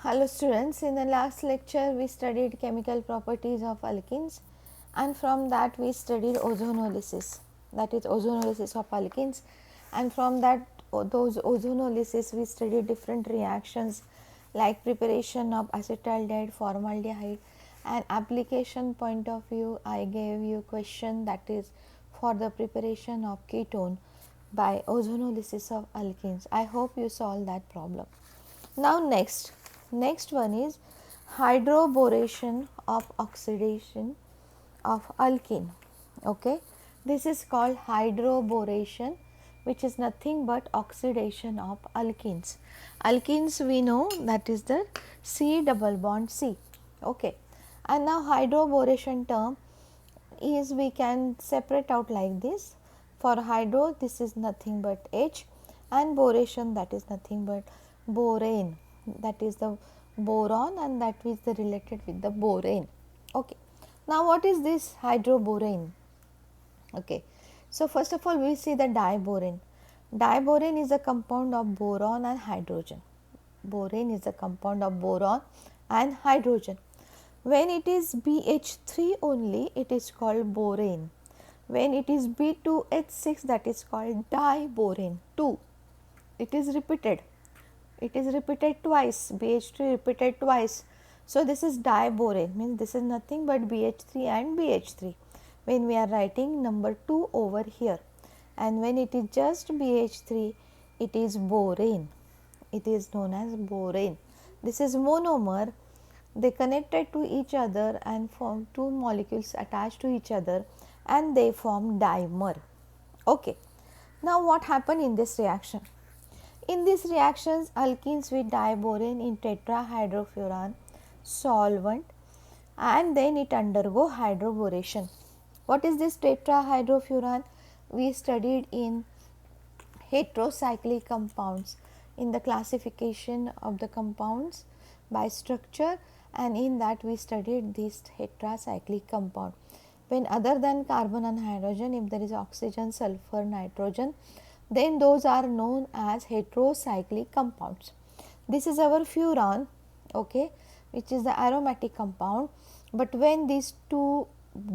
Hello students, in the last lecture we studied chemical properties of alkenes and from that we studied ozonolysis, that is ozonolysis of alkenes, and from that those ozonolysis we studied different reactions like preparation of acetaldehyde, formaldehyde, and application point of view I gave you question that is for the preparation of ketone by ozonolysis of alkenes. I hope you solved that problem. Now next one is hydroboration of oxidation of alkene. Okay, this is called hydroboration, which is nothing but oxidation of alkenes. Alkenes we know that is the C double bond C. Okay, and now hydroboration term is we can separate out like this. For hydro this is nothing but H, and boration that is nothing but borane, that is the boron, and that is the related with the borane. Okay. Now what is this hydroborane? Okay. So first of all we see the diborane. Diborane is a compound of boron and hydrogen. Borane is a compound of boron and hydrogen. When it is BH3 only, it is called borane. When it is B2H6, that is called diborane 2. It is repeated. It is repeated twice, BH3 repeated twice. So, this is diborane, means this is nothing but BH3 and BH3 when we are writing number 2 over here, and when it is just BH3 it is borane, it is known as borane. This is monomer, they connected to each other and form two molecules attached to each other and they form dimer. Okay. Now what happened in this reaction? In these reactions, alkenes with diborane in tetrahydrofuran solvent and then it undergo hydroboration. What is this tetrahydrofuran? We studied in heterocyclic compounds in the classification of the compounds by structure, and in that we studied this heterocyclic compound. When other than carbon and hydrogen, if there is oxygen, sulfur, nitrogen, then those are known as heterocyclic compounds. This is our furan, okay, which is the aromatic compound, but when these two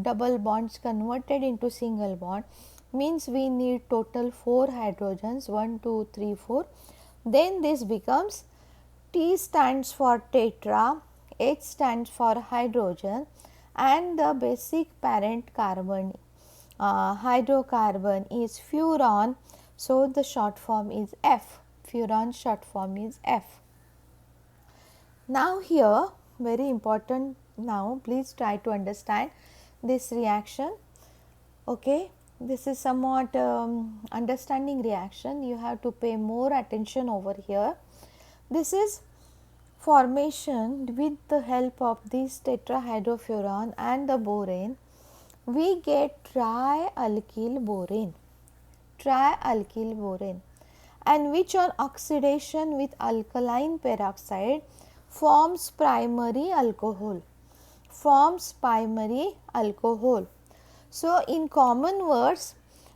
double bonds converted into single bond, means we need total 4 hydrogens, 1 2 3 4, then this becomes T stands for tetra, H stands for hydrogen, and the basic parent carbon hydrocarbon is furan. So, the short form is F, furan short form is F. Now, here very important, now please try to understand this reaction. Okay, this is somewhat understanding reaction, you have to pay more attention over here. This is formation with the help of this tetrahydrofuran and the borane, we get trialkyl borane, and which on oxidation with alkaline peroxide forms primary alcohol, So, in common words,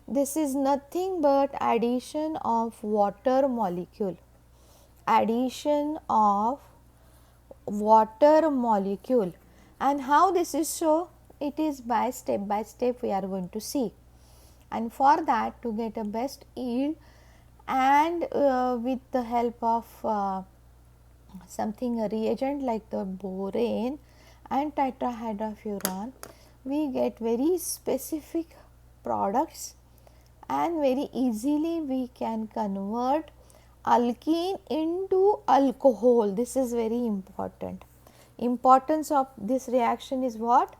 this is nothing but addition of water molecule, and how this is so? It is by step we are going to see, and for that to get a best yield and with the help of something a reagent like the borane and tetrahydrofuran, we get very specific products and very easily we can convert alkene into alcohol. This is very important. Importance of this reaction is what?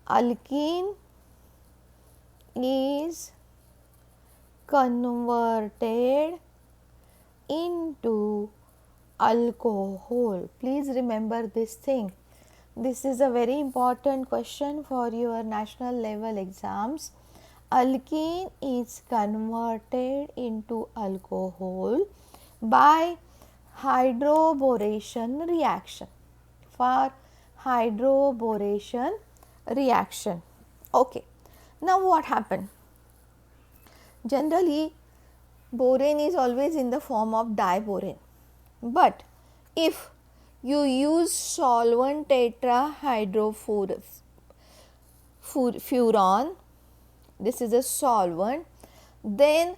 Alkene is converted into alcohol. Please remember this thing. This is a very important question for your national level exams. Alkene is converted into alcohol by hydroboration reaction, for hydroboration reaction. Okay. Now what happened? Generally borane is always in the form of diborane, but if you use solvent tetrahydrofuran, this is a solvent, then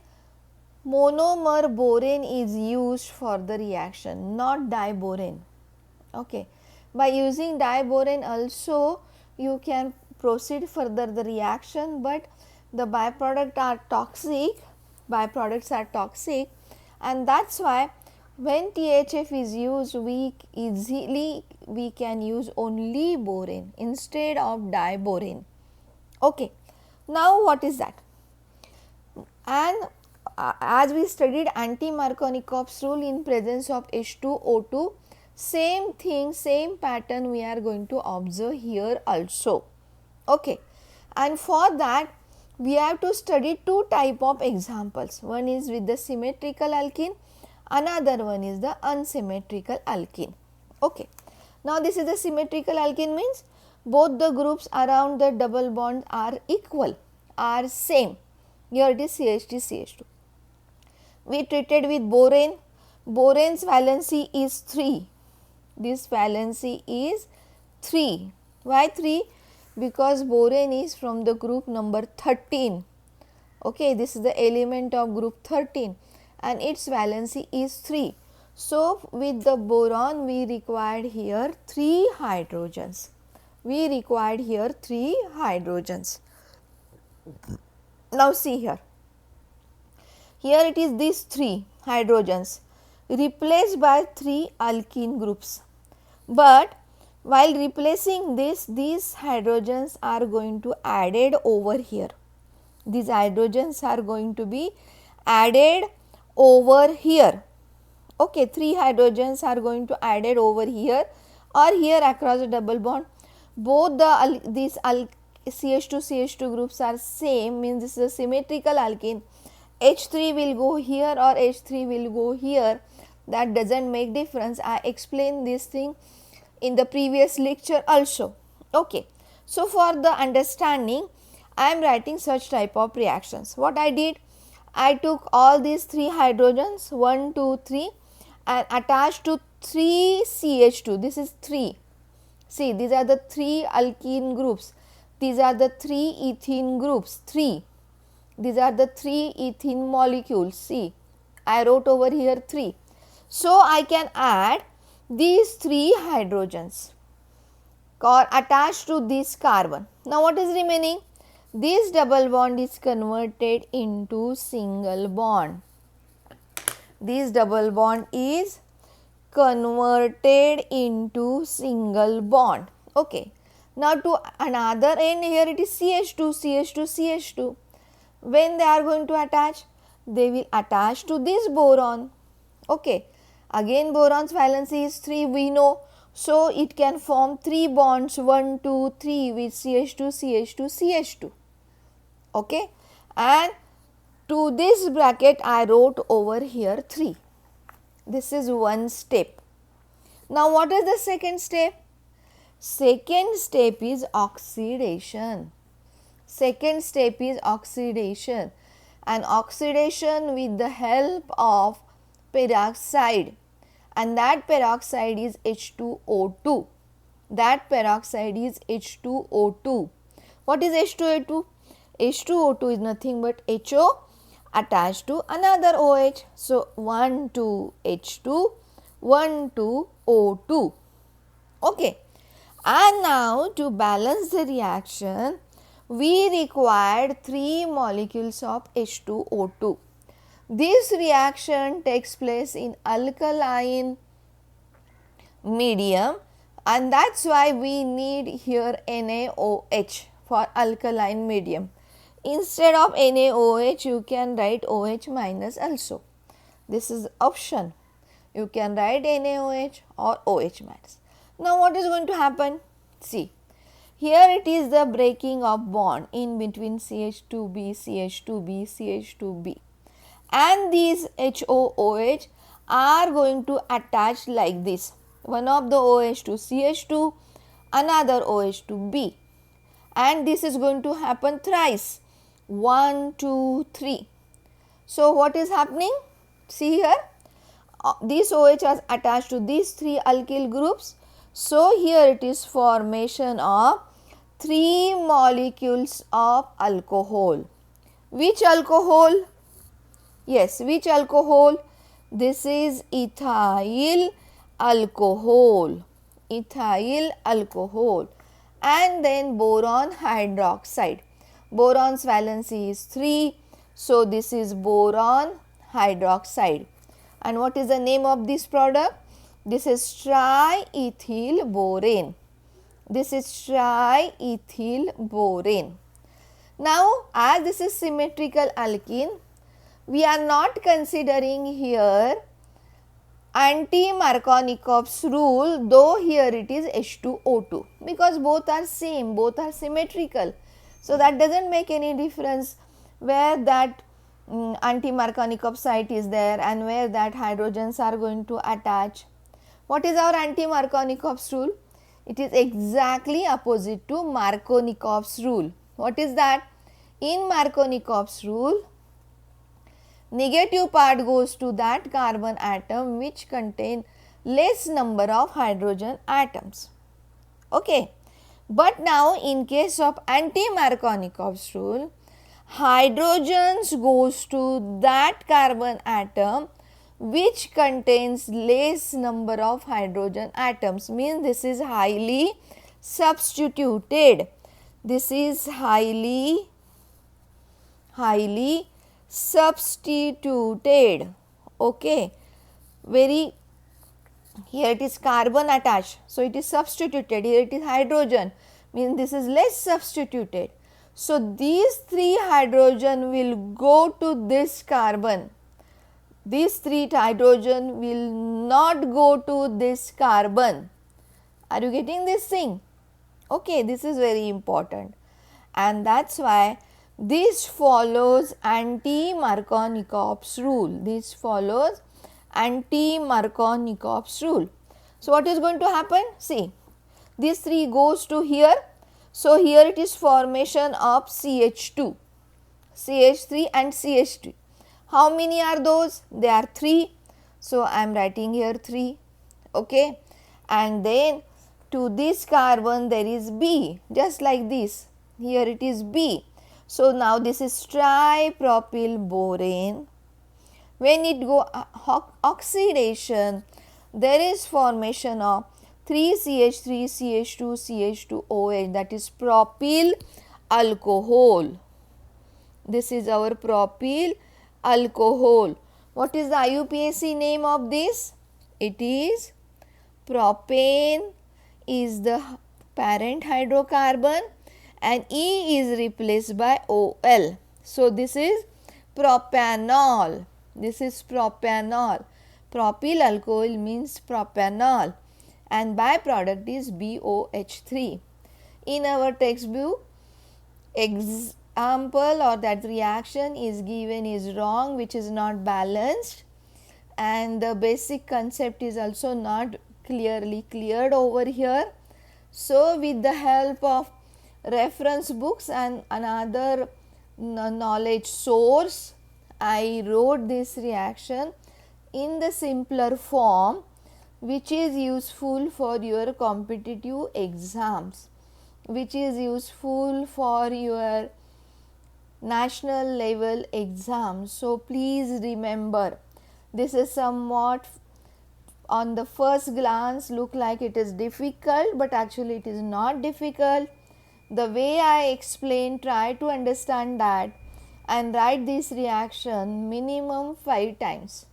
monomer borane is used for the reaction, not diborane. Okay. By using diborane also you can proceed further the reaction, but the byproducts are toxic, and that's why when THF is used, we can use only borane instead of diborane. Okay. Now what is that? And as we studied anti-Markovnikov's rule in presence of H2O2, same thing, same pattern we are going to observe here also. Okay. And for that we have to study two type of examples. One is with the symmetrical alkene, another one is the unsymmetrical alkene. Okay. Now this is the symmetrical alkene, means both the groups around the double bond are equal, are same. Here it is CH3 CH2. We treated with borane. Borane's valency is 3. This valency is 3. Why 3? Because borane is from the group number 13. Okay, this is the element of group 13 and its valency is 3. So, with the boron we required here 3 hydrogens. We required here 3 hydrogens. Now, see here. Here it is these 3 hydrogens replaced by 3 alkene groups. But while replacing this, these hydrogens are going to added over here. These hydrogens are going to be added over here. Okay, 3 hydrogens are going to added over here or here across the double bond. Both these CH2 groups are same, means this is a symmetrical alkene. H3 will go here or H3 will go here, that does not make difference. I explained this thing in the previous lecture also. Okay. So, for the understanding I am writing such type of reactions. What I did? I took all these 3 hydrogens 1, 2, 3 and attached to 3 CH2. This is 3. See, these are the 3 alkene groups. These are the 3 ethene groups, 3. These are the 3 ethene molecules. See, I wrote over here 3. So, I can add these 3 hydrogens attached to this carbon. Now, what is remaining? This double bond is converted into single bond. This double bond is converted into single bond. Okay. Now, to another end, here it is CH2, CH2, CH2. When they are going to attach? They will attach to this boron. Okay. Again, boron's valency is 3, we know. So, it can form 3 bonds 1, 2, 3 with CH2, CH2, CH2. Okay. And to this bracket I wrote over here 3. This is one step. Now, what is the second step? Second step is oxidation. Second step is oxidation, and oxidation with the help of peroxide, and that peroxide is H2O2. That peroxide is H2O2. What is H2O2? H2O2 is nothing but HO attached to another OH. So, 1, 2 H2, 1, 2 O2. Okay. And now, to balance the reaction, we required 3 molecules of H2O2. This reaction takes place in alkaline medium, and that is why we need here NaOH for alkaline medium. Instead of NaOH, you can write OH minus also. This is option. You can write NaOH or OH minus. Now, what is going to happen? See, here it is the breaking of bond in between CH2b, CH2b, CH2b, and these HOOH are going to attach like this. One of the OH to CH2, another OH to B, and this is going to happen thrice. 1, 2, 3. So, what is happening? See here, this OH is attached to these 3 alkyl groups. So, here it is formation of 3 molecules of alcohol. Which alcohol? Yes, which alcohol? This is ethyl alcohol. Ethyl alcohol. And then boron hydroxide. Boron's valency is 3. So, this is boron hydroxide. And what is the name of this product? This is triethylborane. This is triethylborane. Now, as this is symmetrical alkene, we are not considering here anti-Markovnikov's rule, though here it is H2O2, because both are same, both are symmetrical. So, that does not make any difference where that anti-Markovnikov site is there and where that hydrogens are going to attach. What is our anti-Markovnikov's rule? It is exactly opposite to Markovnikov's rule. What is that? In Markovnikov's rule, negative part goes to that carbon atom which contain less number of hydrogen atoms. Okay. But now in case of anti-Markovnikov's rule, hydrogens goes to that carbon atom which contains less number of hydrogen atoms, means this is highly substituted. This is highly substituted. Okay. Very, here it is carbon attached, so it is substituted. Here it is hydrogen, means this is less substituted. So, these 3 hydrogen will go to this carbon. These 3 hydrogen will not go to this carbon. Are you getting this thing? Okay, this is very important, and that is why this follows anti-Markovnikov's rule. This follows anti-Markovnikov's rule. So, what is going to happen? See, these 3 goes to here. So, here it is formation of CH2, CH3 and CH2. How many are those? They are 3. So, I am writing here 3. Okay. And then to this carbon there is B, just like this. Here it is B. So, now this is tripropylborane. When it go oxidation, there is formation of 3CH3, CH2, CH2OH, that is propyl alcohol. This is our propyl alcohol. What is the IUPAC name of this? It is propane is the parent hydrocarbon and E is replaced by OL. So, this is propanol. This is propanol. Propyl alcohol means propanol and byproduct is BOH3. In our textbook, example or that reaction is given is wrong, which is not balanced, and the basic concept is also not clearly cleared over here. So, with the help of reference books and another knowledge source, I wrote this reaction in the simpler form, which is useful for your competitive exams, which is useful for your national level exams. So, please remember, this is somewhat on the first glance look like it is difficult, but actually it is not difficult. The way I explain, try to understand that and write this reaction minimum 5 times.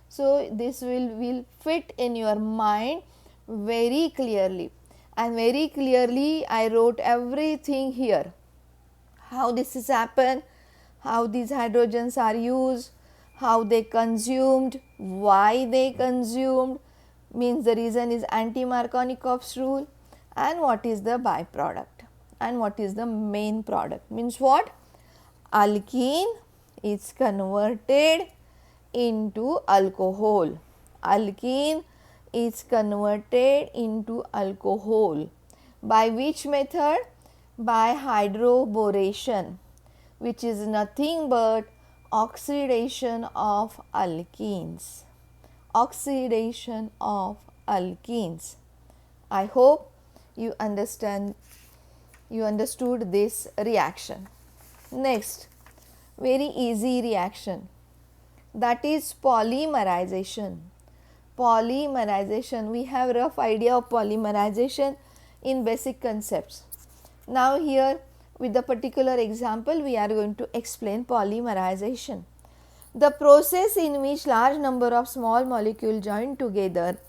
So, this will fit in your mind very clearly, and very clearly I wrote everything here. How this has happened, how these hydrogens are used, how they consumed, why they consumed, means the reason is anti-Markovnikov's rule, and what is the byproduct and what is the main product, means what? Alkene is converted into alcohol. Alkene is converted into alcohol. By which method? By hydroboration, which is nothing but oxidation of alkenes. oxidation of alkenes. I hope you understood this reaction. Next, very easy reaction, that is polymerization. Polymerization, we have rough idea of polymerization in basic concepts. Now here with the particular example we are going to explain polymerization. The process in which large number of small molecules join together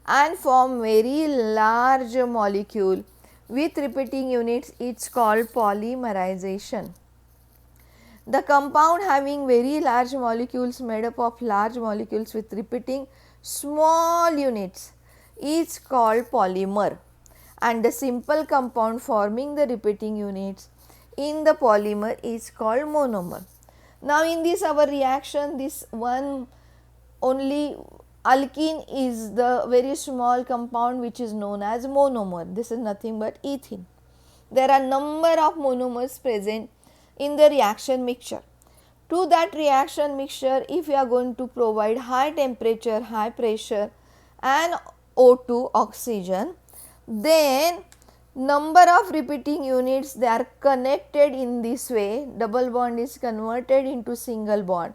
and form very large molecule with repeating units is called polymerization. The compound having very large molecules made up of large molecules with repeating small units is called polymer, and the simple compound forming the repeating units in the polymer is called monomer. Now in this our reaction, this one only alkene is the very small compound which is known as monomer. This is nothing but ethene. There are number of monomers present in the reaction mixture. To that reaction mixture, if you are going to provide high temperature, high pressure and O2 oxygen, then number of repeating units, they are connected in this way. Double bond is converted into single bond.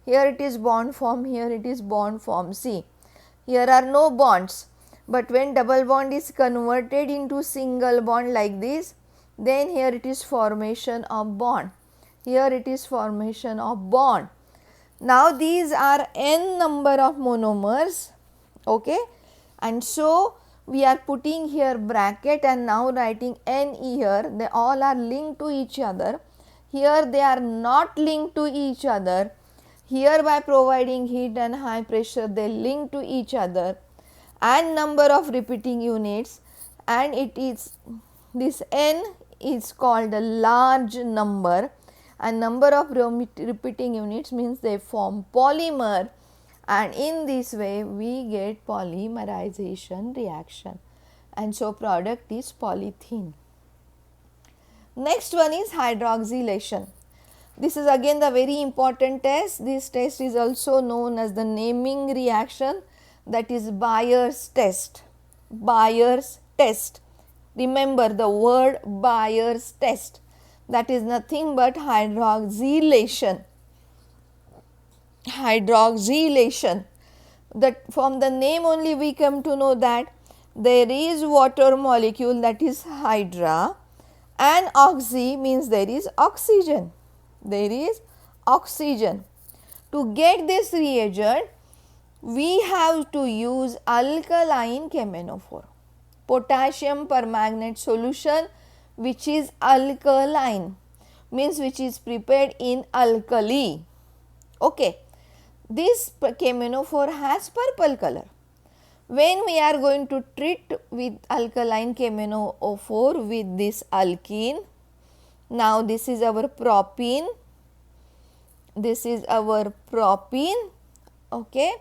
Here it is bond form, here it is bond form. See, here are no bonds, but when double bond is converted into single bond like this, then here it is formation of bond, here it is formation of bond. Now these are n number of monomers, okay, and so we are putting here bracket and now writing n here. They all are linked to each other. Here they are not linked to each other. Here by providing heat and high pressure they link to each other, and number of repeating units, and it is this n is called a large number, and number of repeating units means they form polymer, and in this way we get polymerization reaction, and so product is polythene. Next one is hydroxylation. This is again the very important test. This test is also known as the naming reaction, that is Bayer's test. Bayer's test. Remember the word Bayer's test, that is nothing but hydroxylation. Hydroxylation. That from the name only we come to know that there is water molecule, that is hydra, and oxy means there is oxygen. There is oxygen. To get this reagent, we have to use alkaline KMnO4, potassium permanganate solution, which is alkaline, means which is prepared in alkali. Okay, this KMnO4 has purple color. When we are going to treat with alkaline KMnO4 with this alkene, now this is our propene, this is our propene, okay.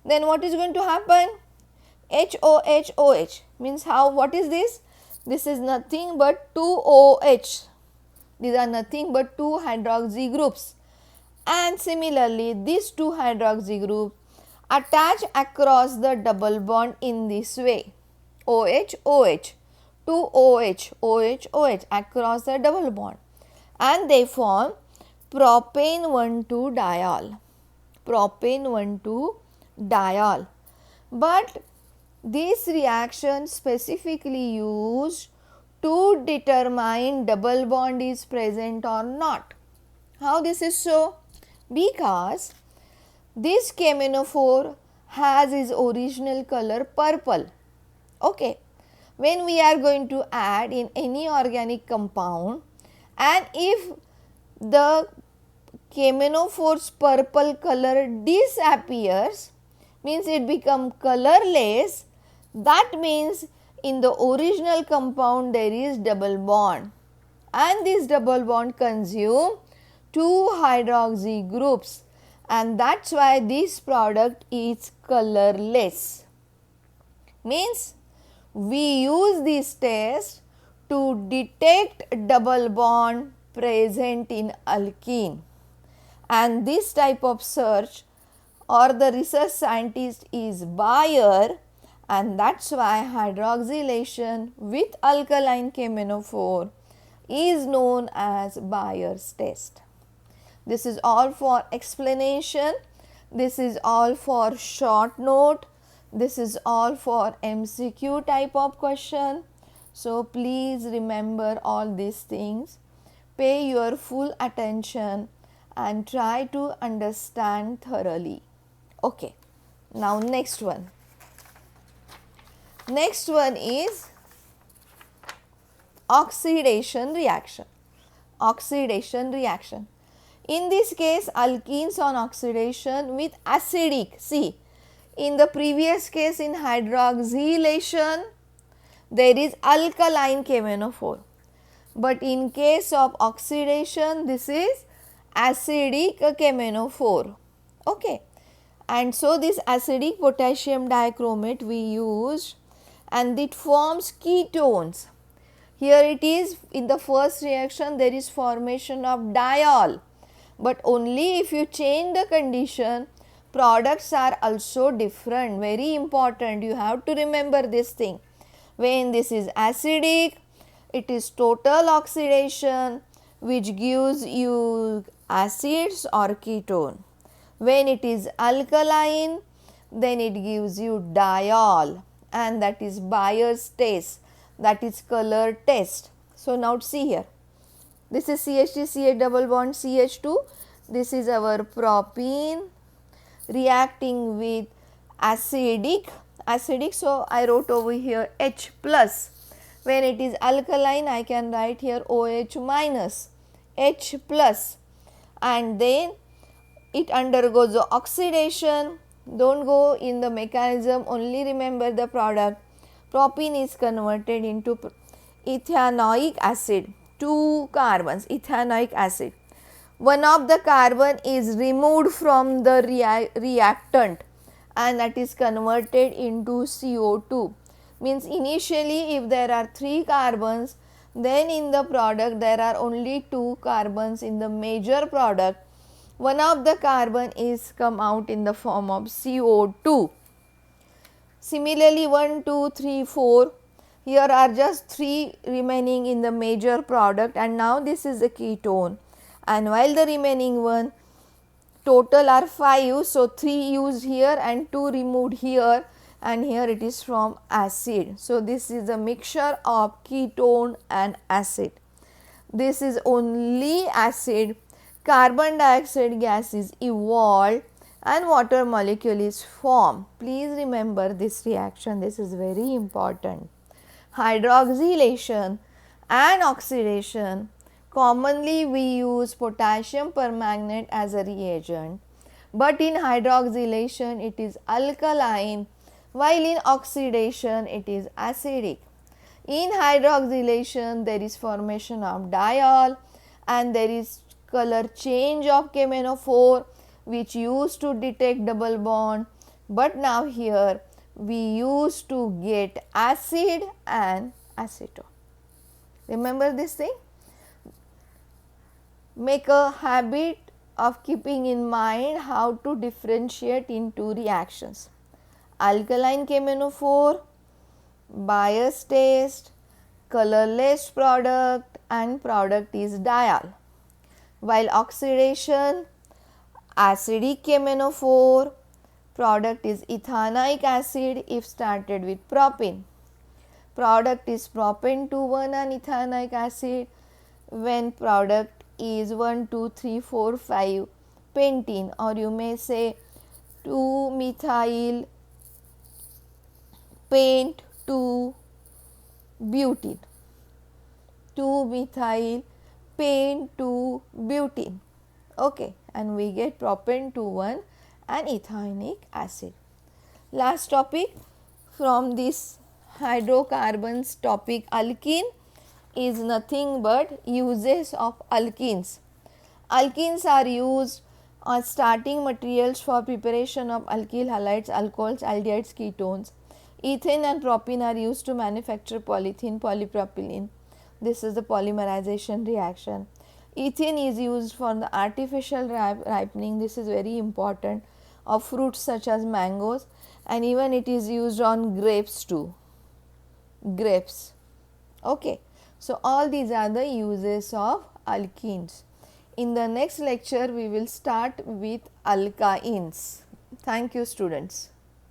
Then what is going to happen? HOH means how, what is this? This is nothing but 2 OH. These are nothing but 2 hydroxy groups, and similarly these 2 hydroxy groups attach across the double bond in this way, OH OH, 2 OH OH OH across the double bond, and they form propane 1,2 diol, propane 1,2 diol. But this reaction specifically used to determine double bond is present or not. How this is so? Because this KMnO4 has its original color purple, okay. When we are going to add in any organic compound, and if the KMnO4's purple color disappears, means it become colorless, that means in the original compound there is double bond, and this double bond consume 2 hydroxy groups, and that is why this product is colorless. Means we use this test to detect double bond present in alkene, and this type of search or the research scientist is buyer, and that's why hydroxylation with alkaline KMnO4 is known as Bayer's test. This is all for explanation. This is all for short note. This is all for MCQ type of question. So please remember all these things. Pay your full attention and try to understand thoroughly. Okay, now next one. Next one is oxidation reaction. Oxidation reaction. In this case, alkenes on oxidation with acidic. See, in the previous case in hydroxylation, there is alkaline KMnO4. But in case of oxidation, this is acidic KMnO4. Okay. And so this acidic potassium dichromate we used, and it forms ketones. Here it is, in the first reaction there is formation of diol, but only if you change the condition, products are also different. Very important, you have to remember this thing. When this is acidic, it is total oxidation which gives you acids or ketone. When it is alkaline, then it gives you diol, and that is Bayer's test, that is color test. So now see here, this is CH3 CH double bond CH2, this is our propene reacting with acidic, so I wrote over here H plus. When it is alkaline, I can write here OH minus, H plus, and then it undergoes the oxidation. Don't go in the mechanism, only remember the product. Propene is converted into ethanoic acid, 2 carbons, ethanoic acid. One of the carbon is removed from the reactant, and that is converted into CO2. Means initially if there are 3 carbons, then in the product there are only 2 carbons in the major product. One of the carbon is come out in the form of CO2. Similarly 1, 2, 3, 4, here are just 3 remaining in the major product, and now this is a ketone, and while the remaining one total are 5, so 3 used here and 2 removed here, and here it is from acid. So this is a mixture of ketone and acid. This is only acid. Carbon dioxide gas is evolved and water molecule is formed. Please remember this reaction, this is very important. Hydroxylation and oxidation, commonly we use potassium permanganate as a reagent, but in hydroxylation it is alkaline, while in oxidation it is acidic. In hydroxylation there is formation of diol, and there is color change of KMnO4 which used to detect double bond, but now here we used to get acid and acetone. Remember this thing? Make a habit of keeping in mind how to differentiate into reactions. Alkaline KMnO4, Bayer's test, colorless product, and product is diol. While oxidation, acidic KMnO4, product is ethanoic acid if started with propene. Product is propane 2,1 and ethanoic acid when product is 1, 2, 3, 4, 5 pentene, or you may say 2 methyl pent 2 butene, 2 methyl pent 2 butene. Okay, and we get propane 2,1 and ethanoic acid. Last topic from this hydrocarbons topic, alkene is nothing but uses of alkenes. Alkenes are used as starting materials for preparation of alkyl halides, alcohols, aldehydes, ketones. Ethane and propene are used to manufacture polythene, polypropylene. This is the polymerization reaction. Ethane is used for the artificial ripening. This is very important. of fruits such as mangoes, and even it is used on grapes too, grapes. Okay. So, all these are the uses of alkenes. In the next lecture, we will start with alkynes. Thank you, students.